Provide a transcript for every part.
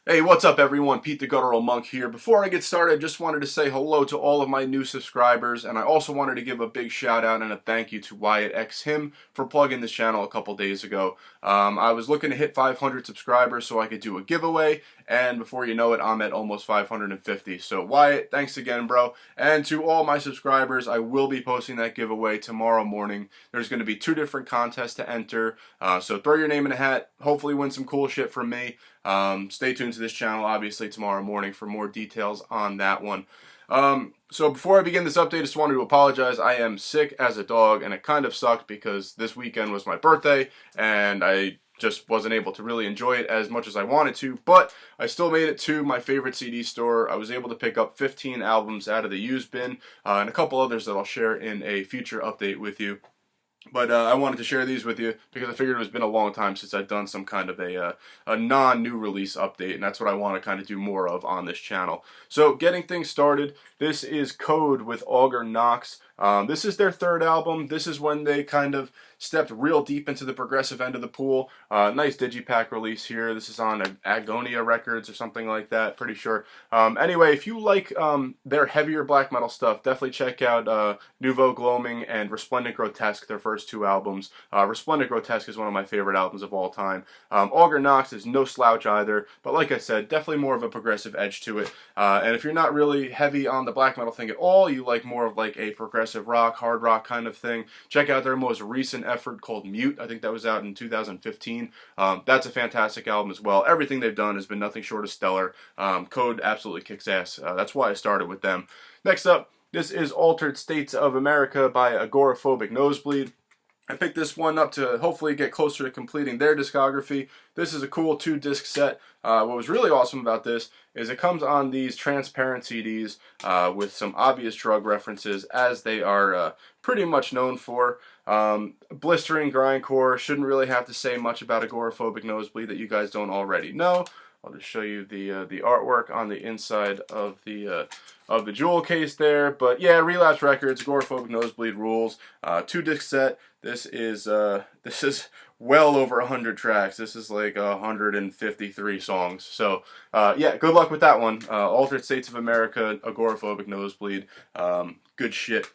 Hey, what's up everyone? Pete the Guttural Monk here. Before I get started, I just wanted to say hello to all of my new subscribers, and I also wanted to give a big shout out and a thank you to Wyatt X Him for plugging this channel a couple days ago. I was looking to hit 500 subscribers so I could do a giveaway, and before you know it, I'm at almost 550. So Wyatt, thanks again, bro. And to all my subscribers, I will be posting that giveaway tomorrow morning. There's going to be 2 different contests to enter, so throw your name in a hat, hopefully win some cool shit from me. Stay tuned to this channel, obviously, tomorrow morning for more details on that one. So before I begin this update, I just wanted to apologize. I am sick as a dog, and it kind of sucked because this weekend was my birthday, and I just wasn't able to really enjoy it as much as I wanted to, but I still made it to my favorite CD store. I was able to pick up 15 albums out of the used bin, and a couple others that I'll share in a future update with you. But I wanted to share these with you because I figured it has been a long time since I've done some kind of a non-new release update, and that's what I want to kind of do more of on this channel. So getting things started, this is Code with Augur Nox. This is their 3rd album. This is when they kind of stepped real deep into the progressive end of the pool. Nice digipack release here. This is on Agoraphobic Records or something like that, pretty sure. Anyway, if you like their heavier black metal stuff, definitely check out Nouveau Gloaming and Resplendent Grotesque, their first 2 albums. Resplendent Grotesque is one of my favorite albums of all time. Augur Nox is no slouch either, but like I said, definitely more of a progressive edge to it. And if you're not really heavy on the black metal thing at all, you like more of like a progressive rock, hard rock kind of thing, check out their most recent effort called Moat. I think that was out in 2015. That's a fantastic album as well. Everything they've done has been nothing short of stellar. Code absolutely kicks ass. That's why I started with them. Next up, this is Altered States of America by Agoraphobic Nosebleed. I picked this one up to hopefully get closer to completing their discography. This is a cool 2-disc set. What was really awesome about this is it comes on these transparent CDs with some obvious drug references, as they are pretty much known for. Blistering grindcore, shouldn't really have to say much about Agoraphobic Nosebleed that you guys don't already know. I'll just show you the artwork on the inside of the jewel case there. But yeah, Relapse Records, Agoraphobic Nosebleed rules. 2-disc set. This is well over 100 tracks. This is like 153 songs. So yeah, good luck with that one. Altered States of America, Agoraphobic Nosebleed. Good shit.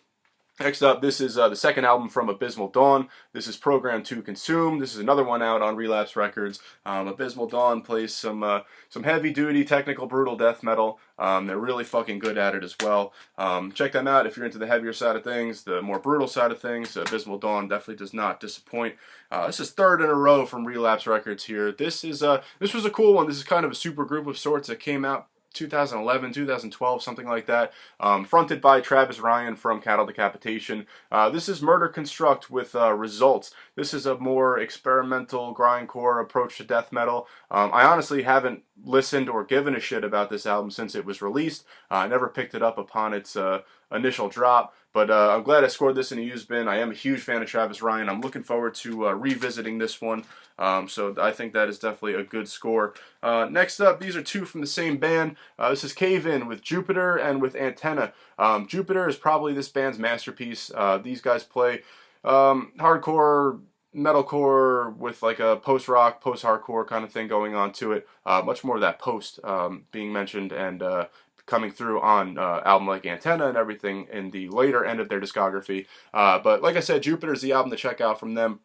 Next up, this is the 2nd album from Abysmal Dawn. This is Programmed to Consume. This is another one out on Relapse Records. Abysmal Dawn plays some heavy-duty, technical, brutal death metal. They're really fucking good at it as well. Check them out if you're into the heavier side of things, the more brutal side of things. Abysmal Dawn definitely does not disappoint. This is 3rd in a row from Relapse Records here. This was a cool one. This is kind of a super group of sorts that came out 2011, 2012, something like that, fronted by Travis Ryan from Cattle Decapitation. This is Murder Construct with Results. This is a more experimental grindcore approach to death metal. I honestly haven't listened or given a shit about this album since it was released. I never picked it up upon its initial drop, but I'm glad I scored this in a used bin. I am a huge fan of Travis Ryan. I'm looking forward to revisiting this one, so I think that is definitely a good score. Next up, these are 2 from the same band. This is Cave In with Jupiter and with Antenna. Jupiter is probably this band's masterpiece. These guys play hardcore, metalcore with like a post-rock, post-hardcore kind of thing going on to it. Much more of that post being mentioned and coming through on album like Antenna and everything in the later end of their discography. But like I said, Jupiter's the album to check out from them.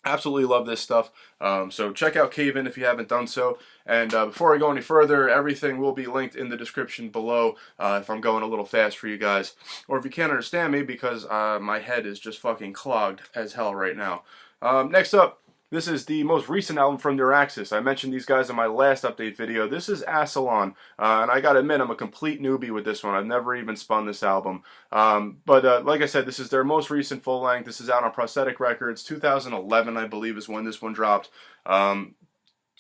Absolutely love this stuff. So check out Cave In if you haven't done so. And before I go any further, everything will be linked in the description below if I'm going a little fast for you guys. Or if you can't understand me because my head is just fucking clogged as hell right now. Next up, this is the most recent album from Neuraxis. I mentioned these guys in my last update video. This is Asylon, and I gotta admit, I'm a complete newbie with this one. I've never even spun this album. But like I said, this is their most recent full-length. This is out on Prosthetic Records. 2011, I believe, is when this one dropped.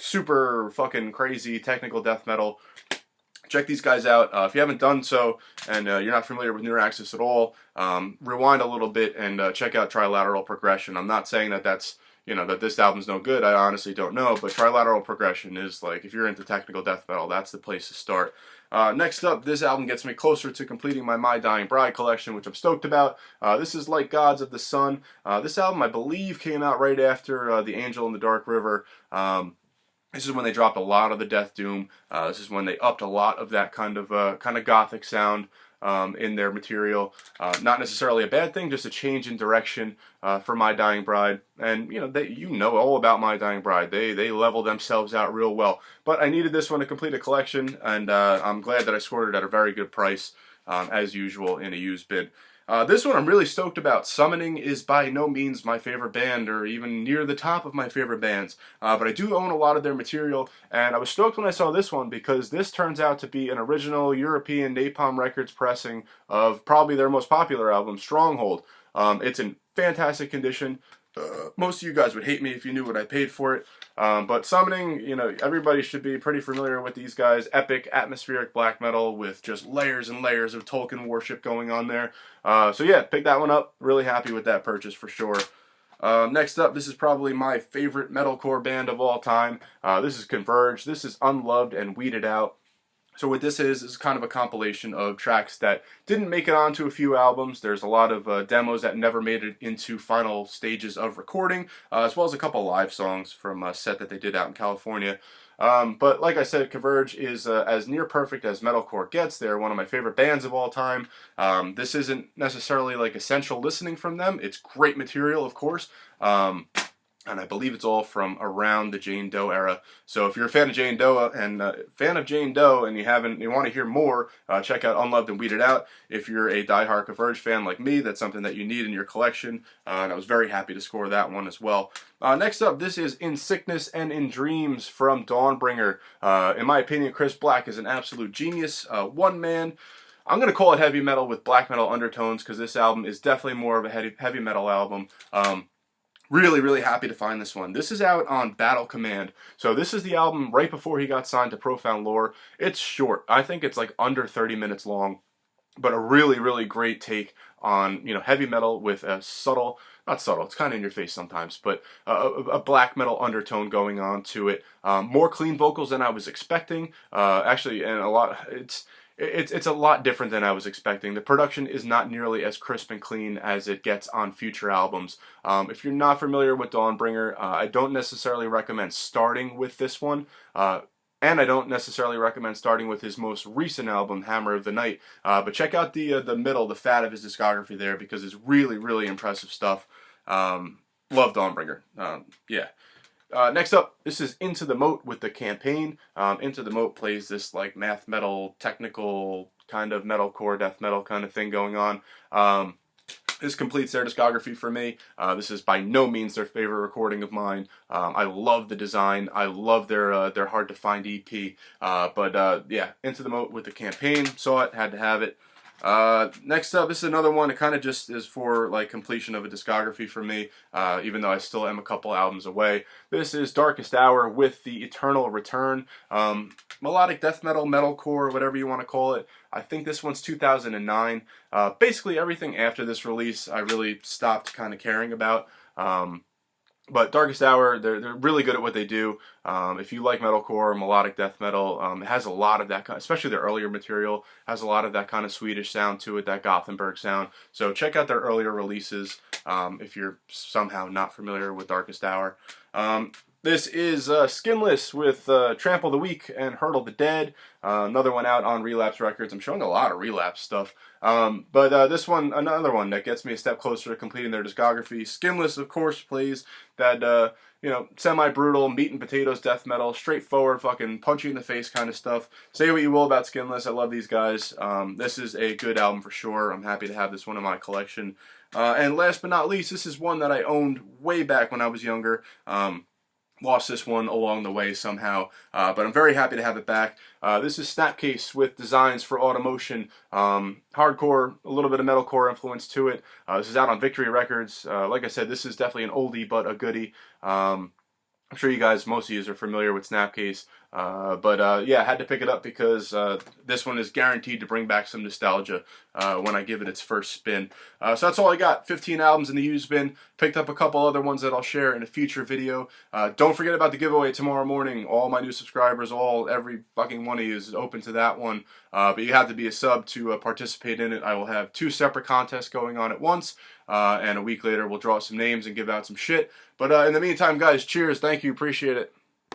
Super fucking crazy technical death metal. Check these guys out. If you haven't done so, and you're not familiar with Neuraxis at all, rewind a little bit and check out Trilateral Progression. I'm not saying that that's that this album's no good. I honestly don't know, but Trilateral Progression is like, if you're into technical death metal, that's the place to start. Next up, this album gets me closer to completing my My Dying Bride collection, which I'm stoked about. This is Like Gods of the Sun. This album, I believe, came out right after The Angel in the Dark River. This is when they dropped a lot of the death doom. This is when they upped a lot of that kind of gothic sound in their material. Not necessarily a bad thing, just a change in direction for My Dying Bride. And you know all about My Dying Bride. They level themselves out real well. But I needed this one to complete a collection, and I'm glad that I scored it at a very good price, as usual in a used bid. This one I'm really stoked about. Summoning is by no means my favorite band, or even near the top of my favorite bands, but I do own a lot of their material, and I was stoked when I saw this one because this turns out to be an original European Napalm Records pressing of probably their most popular album, Stronghold. It's in fantastic condition. Most of you guys would hate me if you knew what I paid for it. But Summoning, everybody should be pretty familiar with these guys. Epic, atmospheric black metal with just layers and layers of Tolkien worship going on there. So yeah, pick that one up. Really happy with that purchase for sure. Next up, this is probably my favorite metalcore band of all time. This is Converge. This is Unloved and Weeded Out. So what this is kind of a compilation of tracks that didn't make it onto a few albums. There's a lot of demos that never made it into final stages of recording, as well as a couple live songs from a set that they did out in California. But like I said, Converge is as near perfect as metalcore gets. They're one of my favorite bands of all time. This isn't necessarily like essential listening from them. It's great material, of course. And I believe it's all from around the Jane Doe era. So if you're a fan of Jane Doe and you want to hear more, check out Unloved and Weeded Out. If you're a diehard Converge fan like me, that's something that you need in your collection. And I was very happy to score that one as well. Next up, this is In Sickness and in Dreams from Dawnbringer. In my opinion, Chris Black is an absolute genius. One man. I'm going to call it heavy metal with black metal undertones because this album is definitely more of a heavy metal album. Really, really happy to find this one. This is out on Battle Command. So this is the album right before he got signed to Profound Lore. It's short. I think it's like under 30 minutes long. But a really, really great take on, heavy metal with a not subtle, it's kind of in your face sometimes, but a black metal undertone going on to it. More clean vocals than I was expecting. Actually, and it's a lot different than I was expecting. The production is not nearly as crisp and clean as it gets on future albums. If you're not familiar with Dawnbringer, I don't necessarily recommend starting with this one. And I don't necessarily recommend starting with his most recent album, Hammer of the Night. But check out the middle, the fat of his discography there, because it's really, really impressive stuff. Love Dawnbringer. Yeah. Next up, this is Into the Moat with the Campaign. Into the Moat plays this like math metal, technical kind of metalcore, death metal kind of thing going on. This completes their discography for me. This is by no means their favorite recording of mine. I love the design. I love their hard to find EP. Yeah, Into the Moat with the Campaign. Saw it, had to have it. Next up, this is another one. It kind of just is for like completion of a discography for me, even though I still am a couple albums away. This is Darkest Hour with the Eternal Return. Melodic death metal, metalcore, whatever you want to call it. I think this one's 2009. Basically everything after this release I really stopped kind of caring about. But Darkest Hour, they're really good at what they do. If you like metalcore, melodic death metal, it has a lot of that, especially their earlier material, has a lot of that kind of Swedish sound to it, that Gothenburg sound. So check out their earlier releases if you're somehow not familiar with Darkest Hour. This is Skinless with Trample the Weak and Hurdle the Dead. Another one out on Relapse Records. I'm showing a lot of Relapse stuff. But this one, another one that gets me a step closer to completing their discography. Skinless, of course, plays that, semi-brutal, meat and potatoes death metal, straightforward, fucking punch you in the face kind of stuff. Say what you will about Skinless. I love these guys. This is a good album for sure. I'm happy to have this one in my collection. And last but not least, this is one that I owned way back when I was younger. Lost this one along the way somehow, but I'm very happy to have it back. This is Snapcase with designs for Automotion. Hardcore, a little bit of metalcore influence to it. This is out on Victory Records. Like I said, this is definitely an oldie but a goodie. I'm sure you guys, most of you are familiar with Snapcase. Yeah, I had to pick it up because this one is guaranteed to bring back some nostalgia when I give it its first spin. So that's all I got. 15 albums in the used bin. Picked up a couple other ones that I'll share in a future video. Don't forget about the giveaway tomorrow morning. All my new subscribers, every fucking one of you is open to that one. But you have to be a sub to participate in it. I will have 2 separate contests going on at once. And a week later, we'll draw some names and give out some shit. But in the meantime, guys, cheers. Thank you. Appreciate it.